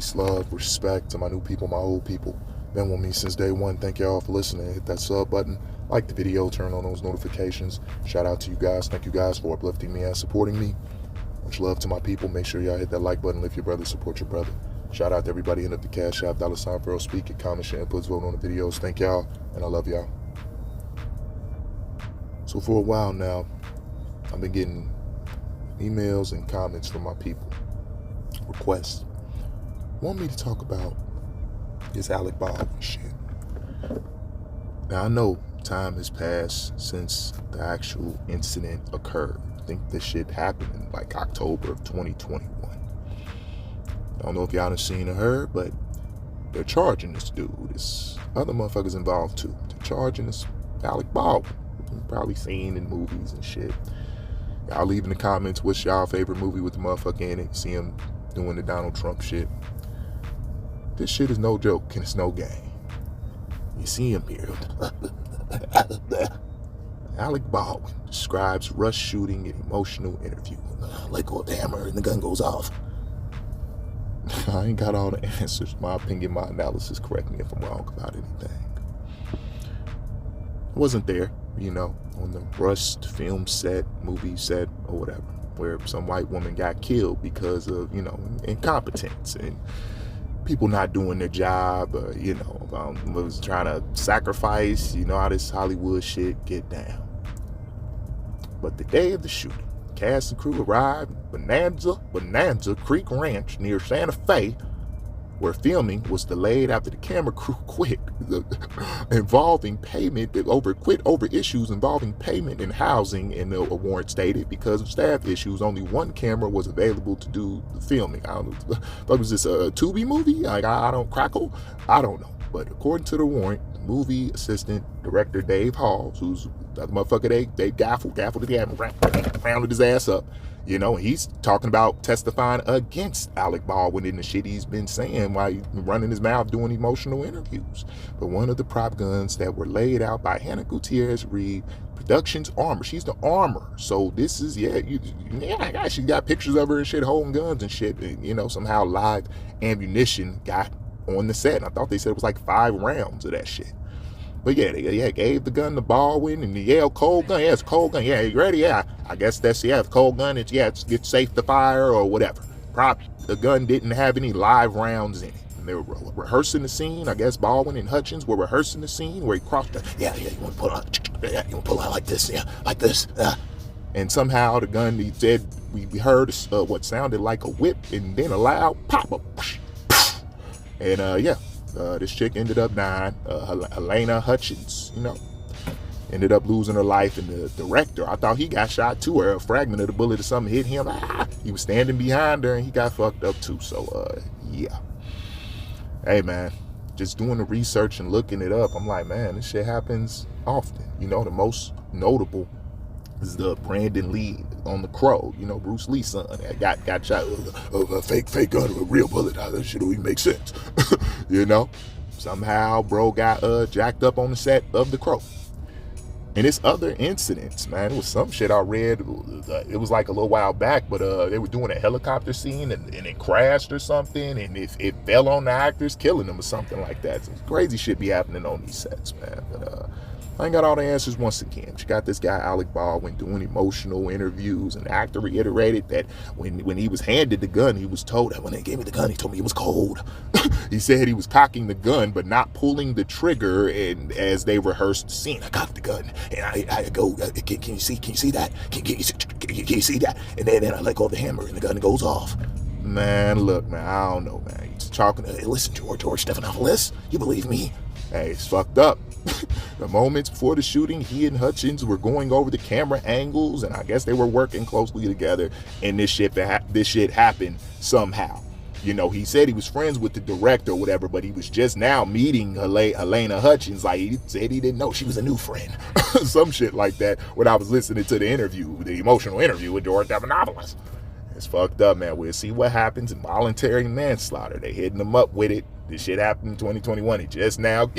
peace, love, respect to my new people, my old people. Been with me since day one. Thank y'all for listening. Hit that sub button, like the video, turn on those notifications. Shout out to you guys. Thank you guys for uplifting me and supporting me. Much love to my people. Make sure y'all hit that like button. Lift your brother, support your brother. Shout out to everybody in up the Cash App, $PHARAOH speak, and comment, share, inputs, vote on the videos. Thank y'all, and I love y'all. So for a while now, I've been getting emails and comments from my people. Requests. Want me to talk about this ALEC Baldwin shit. Now I know time has passed since the actual incident occurred. I think this shit happened in like October of 2021. I don't know if y'all done seen or heard, but they're charging this dude. There's other motherfuckers involved too. They're charging this ALEC Baldwin. You've probably seen in movies and shit. Y'all leave in the comments what's y'all favorite movie with the motherfucker in it. See him doing the Donald Trump shit. This shit is no joke and it's no game. You see him here. ALEC Baldwin describes rush shooting and emotional interview. Let go of the hammer and the gun goes off. I ain't got all the answers. My opinion, my analysis, correct me if I'm wrong about anything. I wasn't there, on the rushed film set, movie set, or whatever, where some white woman got killed because of, incompetence and people not doing their job, was trying to sacrifice, how this Hollywood shit get down. But the day of the shooting, cast and crew arrived Bonanza Creek Ranch near Santa Fe, where filming was delayed after the camera crew quit over issues involving payment and housing, and a warrant stated because of staff issues, only one camera was available to do the filming. I don't know, was this a Tubi movie? Like, I don't know. But according to the warrant, the movie assistant director Dave Halls, who's the motherfucker they gaffled the camera, rounded his ass up, and he's talking about testifying against ALEC Baldwin and the shit he's been saying while he's running his mouth doing emotional interviews. But one of the prop guns that were laid out by Hannah Gutierrez Reed Productions armor. She's the armor. So this is, she got pictures of her and shit holding guns and shit. And, somehow live ammunition got on the set. And I thought they said it was like 5 rounds of that shit. But they gave the gun to Baldwin, and cold gun. Yeah, it's a cold gun. Yeah, you ready? Yeah, I guess that's, it's cold gun. It's safe to fire or whatever. The gun didn't have any live rounds in it. And they were rehearsing the scene. I guess Baldwin and Hutchins were rehearsing the scene where he crossed the, you want to pull out like this, like this. And somehow the gun, he said, we heard what sounded like a whip and then a loud pop up. And this chick ended up dying. Helena Hutchins, ended up losing her life. And the director, I thought he got shot too, or a fragment of the bullet or something hit him. He was standing behind her and he got fucked up too. So, Hey, man, just doing the research and looking it up, I'm like, man, this shit happens often. The most notable is the Brandon Lee on The Crow, Bruce Lee's son that got shot. A fake gun with a real bullet. That shit don't even make sense. Somehow bro got jacked up on the set of The Crow. And it's other incidents, man. It was some shit I read. It was like a little while back, but they were doing a helicopter scene and it crashed or something, and it fell on the actors, killing them or something like that. So crazy shit be happening on these sets, man. But I ain't got all the answers once again. She got this guy ALEC Baldwin doing emotional interviews, and the actor reiterated that when he was handed the gun, he was told that when they gave me the gun, he told me it was cold. He said he was cocking the gun but not pulling the trigger, and as they rehearsed the scene, I cocked the gun and I go, can you see that? Can you see that? And then I let go of the hammer and the gun goes off. Man, look, man, I don't know, man. He's talking to, hey, listen, George Stephanopoulos, you believe me? Hey, it's fucked up. The moments before the shooting, he and Hutchins were going over the camera angles, and I guess they were working closely together, and this shit happened somehow. He said he was friends with the director or whatever, but he was just now meeting Helena Hutchins. Like, he said he didn't know she was a new friend. Some shit like that when I was listening to the emotional interview with George Stephanopoulos. It's fucked up, man. We'll see what happens. Involuntary manslaughter. They hitting them up with it. This shit happened in 2021. It just now,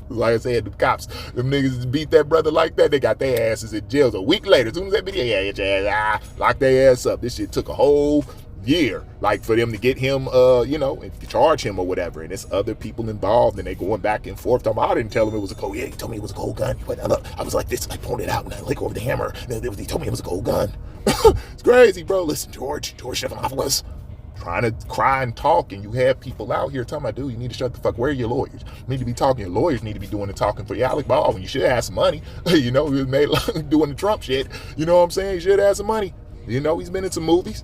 like I said, the cops, them niggas beat that brother like that. They got their asses in jail. So a week later, as soon as that video, get your ass, lock their ass up. This shit took a whole year, like for them to get him, to charge him or whatever. And it's other people involved, and they going back and forth. I didn't tell him it was a cold. Yeah, he told me it was a cold gun. But I was like this. I pointed out and I lick over the hammer. And he told me it was a cold gun. It's crazy, bro. Listen, George Stephanopoulos, trying to cry and talk, and you have people out here talking about, dude, you need to shut the fuck. Where are your lawyers? You need to be talking. Your lawyers need to be doing the talking for you. ALEC Baldwin, you should have some money. He was made doing the Trump shit. You know what I'm saying? You should have some money. He's been in some movies.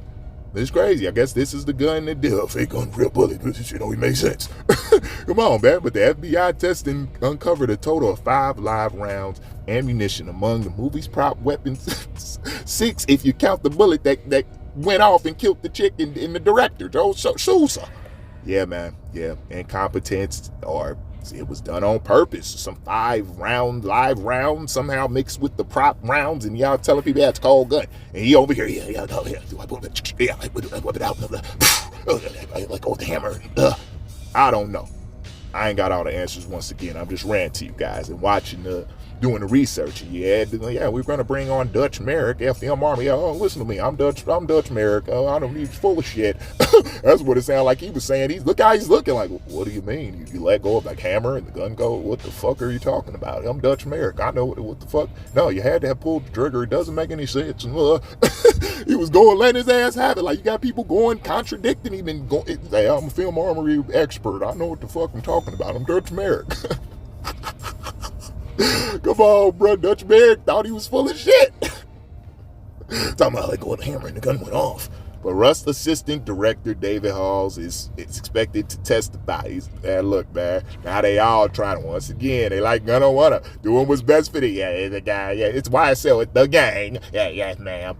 It's crazy. I guess this is the gun that did a fake gun, real bullet. This it makes sense. Come on, man. But the FBI testing uncovered a total of 5 live rounds ammunition among the movie's prop weapons. 6 if you count the bullet that went off and killed the chick and the director, Joe Sousa. Yeah, man. Yeah. Incompetence, or it was done on purpose. Some 5 live rounds somehow mixed with the prop rounds, and y'all telling people that's cold gun. And he over here, I whip it out, like with the hammer. I don't know. I ain't got all the answers once again. I'm just ranting to you guys and watching doing the research. Yeah, we're gonna bring on Dutch Merrick, FM Army. Oh, listen to me. I'm Dutch Merrick. Oh, I don't need full of shit. That's what it sounded like he was saying. Look how he's looking. Like, what do you mean? You let go of the hammer and the gun go? What the fuck are you talking about? I'm Dutch Merrick. I know what the fuck. No, you had to have pulled the trigger. It doesn't make any sense. He was letting his ass have it. Like, you got people contradicting him and going, hey, I'm a film armory expert. I know what the fuck I'm talking about. I'm Dutch Merrick. Come on, bro. Dutch Merrick thought he was full of shit. Talking about like going the hammer and the gun went off. But Rust Assistant Director David Halls is expected to testify. Look, man, now they all trying to, once again, they like gonna wanna doing what's best for the guy. Yeah, it's YSL, it's the gang. Yeah, ma'am.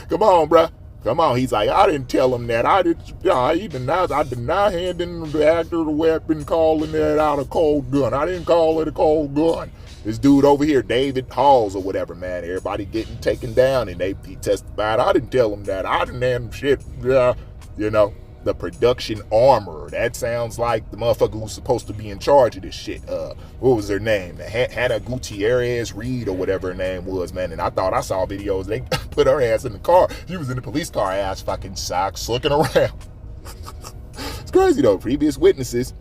Come on, bro. Come on. He's like, I didn't tell him that. I deny handing the actor the weapon, calling that out a cold gun. I didn't call it a cold gun. This dude over here, David Halls or whatever, man, everybody getting taken down, and he testified. I didn't tell him that. I didn't hand him shit. The production armorer. That sounds like the motherfucker who's supposed to be in charge of this shit. What was her name? Hannah Gutierrez Reed or whatever her name was, man. And I thought I saw videos. They put her ass in the car. She was in the police car, ass fucking socks, looking around. It's crazy though. Previous witnesses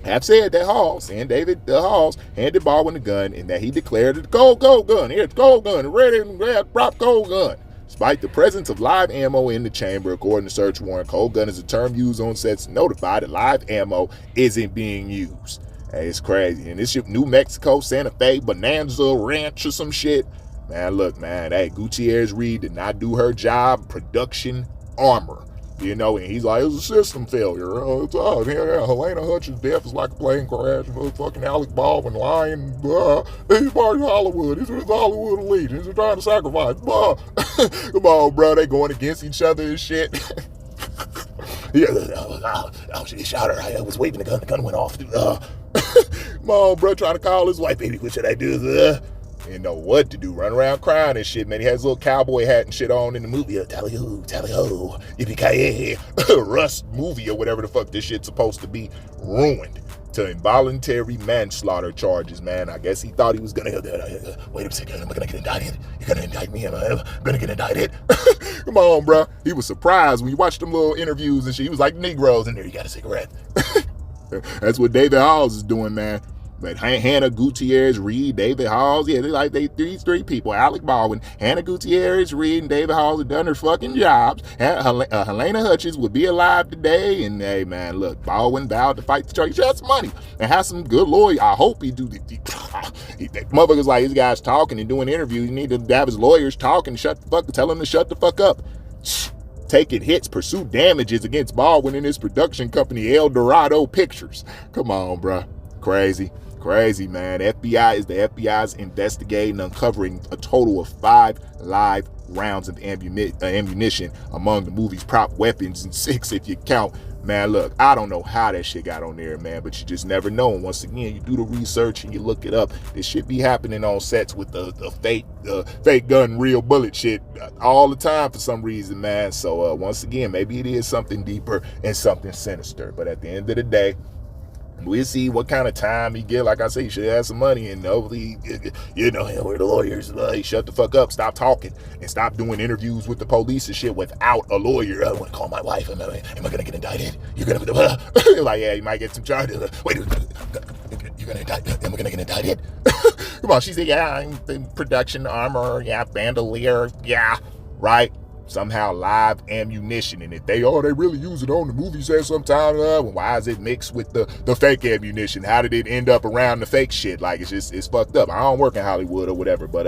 have said that Halls and David Halls handed Baldwin the gun and that he declared it a cold gun. Here's a cold gun, a red and red prop cold gun. Despite the presence of live ammo in the chamber, according to search warrant, cold gun is a term used on sets to notify that live ammo isn't being used. Hey, it's crazy. And this shit, New Mexico, Santa Fe, Bonanza Ranch or some shit. Man, look, man, hey, Gutierrez Reed did not do her job, production armor. And he's like, it was a system failure. Helena Hutchins' death is like a plane crash. Fucking ALEC Baldwin lying. He's part of Hollywood. This is Hollywood elite. He's trying to sacrifice. Come on, bro. They going against each other and shit. She shot her. I was waving the gun. The gun went off. Come on, bro. Trying to call his wife, baby. What should I do? Didn't know what to do, run around crying and shit, man. He had his little cowboy hat and shit on in the movie. Tally-ho, tally-ho, yippee-ki-yay. Rust movie or whatever the fuck this shit's supposed to be, ruined to involuntary manslaughter charges, man. I guess he thought he was gonna, wait a second, am I gonna get indicted? You're gonna indict me? Am I gonna get indicted? Come on, bro. He was surprised when you watched them little interviews and shit. He was like, Negroes in there, you got a cigarette. That's what David Halls is doing, man. But Hannah Gutierrez Reed, David Halls, these 3 people, ALEC Baldwin, Hannah Gutierrez Reed, and David Halls have done their fucking jobs. Helena Hutchins would be alive today. And hey, man, look, Baldwin vowed to fight the charge. He has money and has some good lawyers. I hope he do. Motherfuckers like these guys talking and doing interviews. You need to have his lawyers talking, tell him to shut the fuck up. Taking hits, pursue damages against Baldwin and his production company, El Dorado Pictures. Come on, bruh. Crazy, man. The FBI's investigating, uncovering a total of 5 live rounds of ammunition among the movie's prop weapons, and 6 if you count. Man, look, I don't know how that shit got on there, man, but you just never know. And once again, you do the research and you look it up. This shit be happening on sets with the fake gun, real bullet shit all the time for some reason, man. So once again, maybe it is something deeper and something sinister. But at the end of the day, We'll see what kind of time he get. Like I say, he should have some money, and hopefully, we're the lawyers. Shut the fuck up, stop talking, and stop doing interviews with the police and shit without a lawyer. I want to call my wife. Am I gonna get indicted? You're gonna like, yeah, you might get some charges. Wait, you're gonna indict? Am I gonna get indicted? Come on, she said, yeah, I'm the production armor, yeah, bandolier, yeah, right. Somehow live ammunition, and if they really use it on the movie set sometime, why is it mixed with the fake ammunition? How did it end up around the fake shit? Like, it's fucked up. I don't work in Hollywood or whatever, but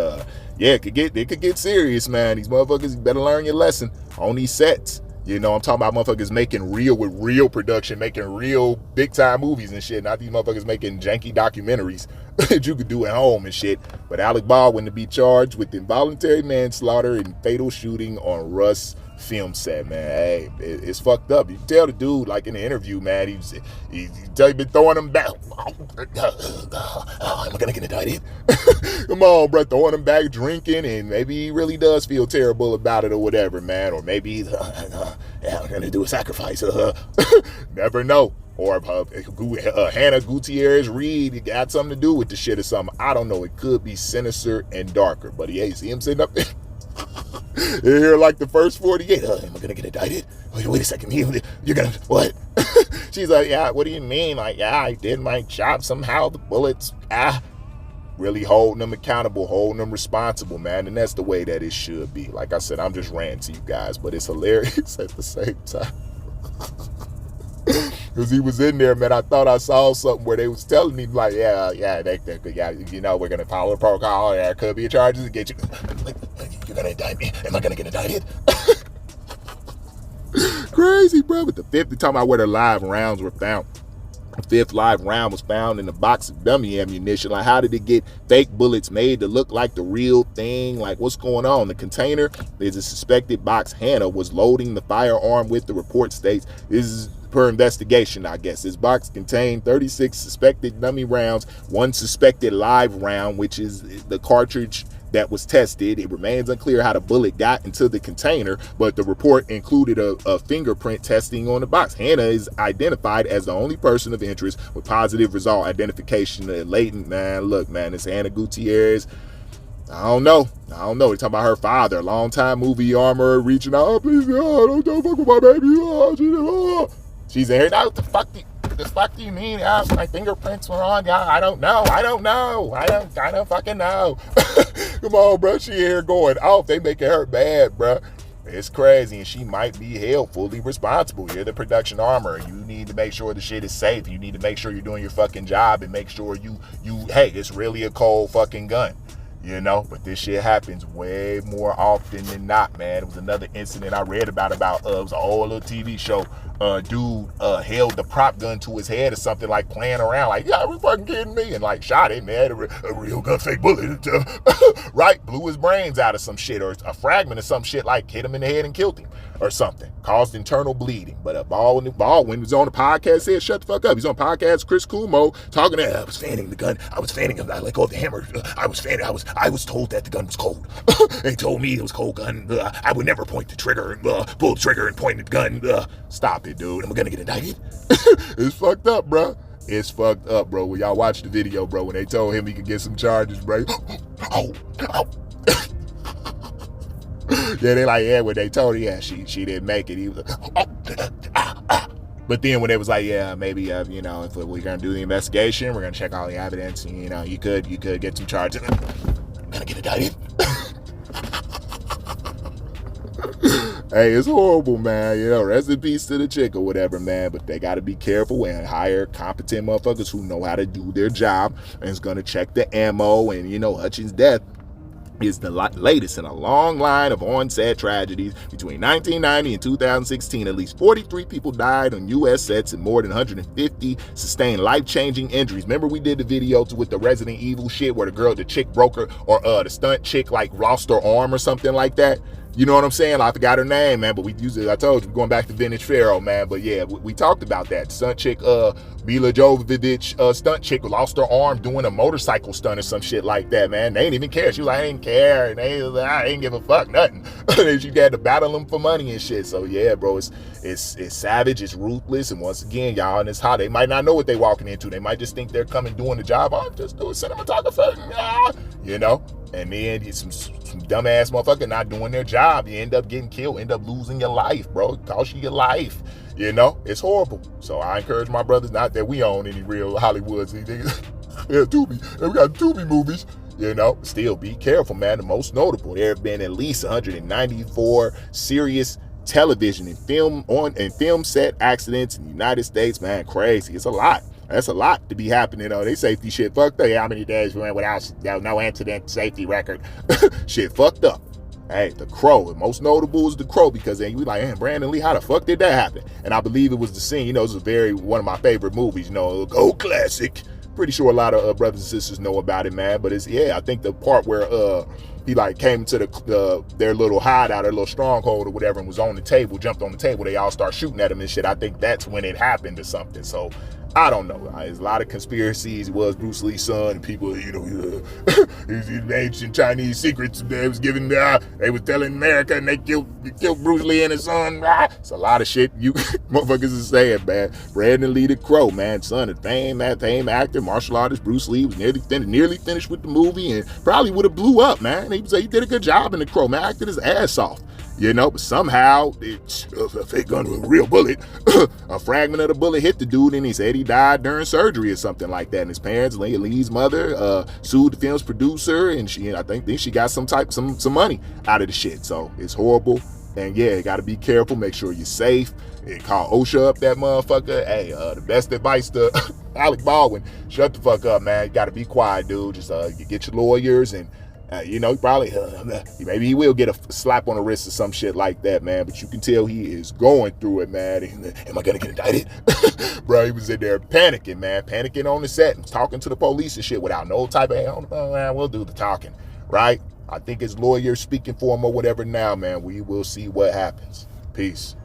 yeah, it could get serious, man. These motherfuckers, you better learn your lesson on these sets. I'm talking about motherfuckers making real production, making real big time movies and shit. Not these motherfuckers making janky documentaries that you could do at home and shit. But Alec Baldwin to be charged with involuntary manslaughter and fatal shooting on Russ film set, man. Hey, it's fucked up. You can tell the dude, like in the interview, man, he's been throwing him back. Am I gonna get indicted? Come on, bro, throwing him back, drinking, and maybe he really does feel terrible about it or whatever, man. Or maybe he's I'm gonna do a sacrifice. Never know. Or Hannah Gutierrez Reed got something to do with the shit or something. I don't know. It could be sinister and darker. But yeah, you see him sitting up there? Here like the first 48. Am I gonna get indicted? Wait a second. You're gonna what? She's like, yeah, what do you mean? Like, yeah, I did my job somehow. The bullets, really holding them accountable, holding them responsible, man. And that's the way that it should be. Like I said, I'm just ranting to you guys, but it's hilarious at the same time. Because he was in there, man. I thought I saw something where they was telling him, like, yeah, we're going to follow the protocol. There could be charges to get you. You're going to indict me? Am I going to get indicted? Crazy, bro. But the fifth, they're talking about where the live rounds were found. The fifth live round was found in a box of dummy ammunition. Like, how did it get fake bullets made to look like the real thing? Like, what's going on? The container is a suspected box. Hannah was loading the firearm with, the report states. This is per investigation, I guess. This box contained 36 suspected dummy rounds, one suspected live round, which is the cartridge that was tested. It remains unclear how the bullet got into the container, but the report included a fingerprint testing on the box. Hannah is identified as the only person of interest with positive result identification. Latent, man, look, man, it's Hannah Gutierrez. I don't know. They're talking about her father, longtime movie armor, reaching out, please, don't fuck with my baby. She's in here. Now, what the fuck do you mean? My fingerprints were on. I don't know. I don't fucking know. Come on, bro. She here going off. They making her bad, bro. It's crazy, and she might be held fully responsible. You're the production armor. You need to make sure the shit is safe. You need to make sure you're doing your fucking job and make sure hey, it's really a cold fucking gun. But this shit happens way more often than not, man. It was another incident I read about it was an old little TV show. Dude held the prop gun to his head or something, like playing around, like, yeah, we fucking kidding me, and like shot him, man. A real gun, fake bullet, right? Blew his brains out of some shit, or a fragment of some shit, like hit him in the head and killed him or something, caused internal bleeding. But Baldwin was on the podcast, said, shut the fuck up. He's on podcast, Chris Cuomo, talking to, I was fanning the gun. I was fanning him. I let go of the hammer. I was told that the gun was cold. They told me it was cold gun. I would never point the trigger, pull the trigger and point the gun. Stop it, dude. Am I gonna get indicted? It's fucked up, bro. It's fucked up, bro. When y'all watch the video, bro, when they told him he could get some charges, bro. Yeah, they like, yeah, when they told her, yeah, she didn't make it. He was like, But then when it was like, yeah, maybe, if we're gonna do the investigation, we're gonna check all the evidence, and you could get some charges. I'm gonna get indicted. Hey, it's horrible, man. Rest in peace to the chick or whatever, man. But they got to be careful and hire competent motherfuckers who know how to do their job and is going to check the ammo. And, Hutchins' death is the latest in a long line of on-set tragedies. Between 1990 and 2016, at least 43 people died on U.S. sets and more than 150 sustained life-changing injuries. Remember we did the video with the Resident Evil shit where the chick broke her, or the stunt chick like lost her arm or something like that? You know what I'm saying? I forgot her name, man, but we use it. I told you, we're going back to Vintage PHARAOH, man. But yeah, we talked about that. Stunt chick Mila Jovovich stunt chick lost her arm doing a motorcycle stunt or some shit like that, man. They didn't even care. She was like, I didn't care. And they was like, I ain't give a fuck, nothing. And she had to battle them for money and shit. So yeah, bro, it's savage, it's ruthless. And once again, y'all, and it's hot. They might not know what they walking into. They might just think they're coming doing the job. I'm just doing cinematographer, you know? And then some dumbass motherfucker not doing their job. You end up getting killed, end up losing your life, bro. It costs you your life. You know, it's horrible. So I encourage my brothers, not that we own any real Hollywoods. Yeah, Tubi. We got Tubi movies. You know, still be careful, man. The most notable, there have been at least 194 serious television and film set accidents in the United States, man. Crazy. It's a lot. That's a lot to be happening. They safety shit fucked up. How many days we went without no incident safety record? Shit fucked up. Hey, The Crow. The most notable is The Crow, because then you like, man, Brandon Lee, how the fuck did that happen? And I believe it was the scene. You know, it's one of my favorite movies. You know, go classic. Pretty sure a lot of brothers and sisters know about it, man. But I think the part where he like came to their little hideout, their little stronghold or whatever, and was on the table, jumped on the table. They all start shooting at him and shit. I think that's when it happened or something. So I don't know. There's a lot of conspiracies. It was Bruce Lee's son, and people, you know, these ancient Chinese secrets they was giving. They was telling America, and they killed Bruce Lee and his son. It's a lot of shit you motherfuckers is saying, man. Brandon Lee, The Crow, man, son of fame actor, martial artist. Bruce Lee was nearly finished with the movie, and probably would have blew up, man. He did a good job in The Crow, man. Acted his ass off. You know, but somehow, it's a fake gun with a real bullet. A fragment of the bullet hit the dude, and he said he died during surgery or something like that. And his parents, Lee's mother, sued the film's producer, and I think she got some money out of the shit. So it's horrible. And yeah, you gotta be careful. Make sure you're safe. And call OSHA up that motherfucker. Hey, the best advice to ALEC Baldwin: shut the fuck up, man. You gotta be quiet, dude. Just you get your lawyers and. You know, probably maybe he will get a slap on the wrist or some shit like that, man. But you can tell he is going through it, man. Am I gonna get indicted? Bro, he was in there panicking, man, panicking on the set and talking to the police and shit without no type of, man, we'll do the talking, right? I think his lawyer speaking for him or whatever now, man. We will see what happens. Peace.